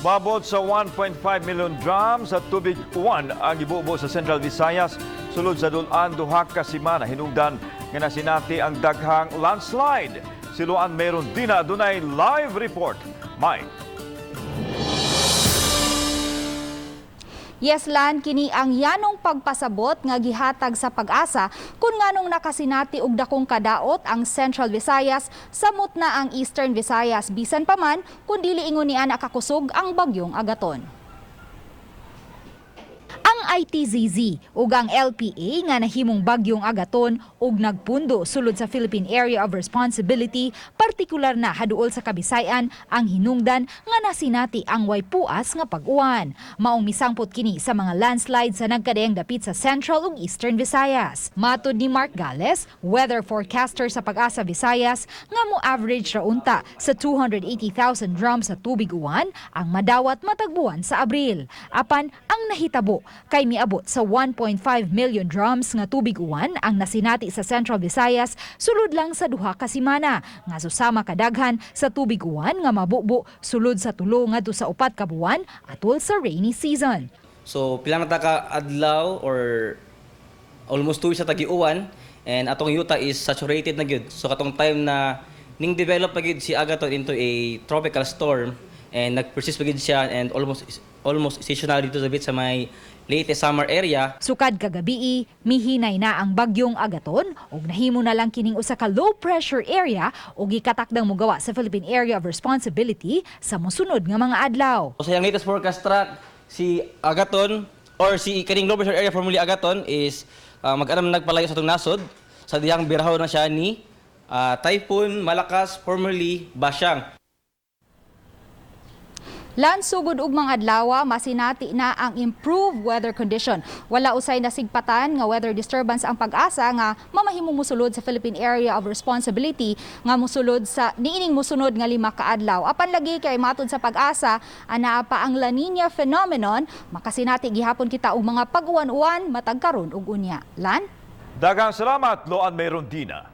Mabot sa 1.5 million drums sa tubig uwan ang ibubo sa Central Visayas. Sulod sa dulan duha ka semana hinungdan nga nasinati ang daghang landslide. Siluan mayroon din na adunay live report. May Yes, Lan, kini ang yanong pagpasabot nga gihatag sa pag-asa kung nganong nakasinati og dakong kadaot ang Central Visayas, samot na ang Eastern Visayas bisan pa man kun dili ingon niya nakakusog ang bagyong Agaton. Ang ITZZ ug ang LPA nga nahimong bagyong Agaton ug nagpundo sulod sa Philippine Area of Responsibility, partikular na haduol sa Kabisayan ang hinungdan nga nasinati ang way puas nga pag-uwan. Maong misangpot kini sa mga landslide sa nagkadaeng dapit sa Central ug Eastern Visayas. Matud ni Mark Gales, weather forecaster sa Pag-asa Visayas, nga mo average ra unta sa 280,000 drums sa tubig uwan ang madawat matagbuan sa Abril. Apan ang nahitabo kay miabot sa 1.5 million drums nga tubig uwan ang nasinati sa Central Visayas sulod lang sa duha ka semana, nga susama kadaghan sa tubig uwan nga mabubo sulod sa tulo ngadto sa 4 ka buwan atol sa rainy season. So pila na ta ka adlaw or almost 2 weeks sa tagi-uwan, and atong yuta is saturated na gyud. So katong time na ning develop pa gyud si Agaton into a tropical storm, and nag-persist pa gyud siya and almost seasonal dito sa bit sa may Leyte summer area. Sukad kagabi, mihinay na ang bagyong Agaton ug nahimo na lang kining usa ka low pressure area ug gikatakdang mogawa sa Philippine Area of Responsibility sa mosunod nga mga adlaw. So sa yung latest forecast track, si Agaton or si kaning low pressure area formerly Agaton is mag-anam nagpalayo sa itong nasod. Sa diyang birahaw na siya ni Typhoon Malakas, formerly Basyang. Lan sugod ug mga adlaw masinati na ang improved weather condition. Wala usay nasigpatan nga weather disturbance ang Pag-asa nga mamahimong mosulod sa Philippine Area of Responsibility nga mosulod sa niining mosunod nga 5 ka adlaw. Apan lagi kay matud sa Pag-asa anaa pa ang La Nina phenomenon, makasinati gihapon kita og mga pag-uwan-uwan matag karon ug unya. Lan? daghang salamat, Loan Mayrondina.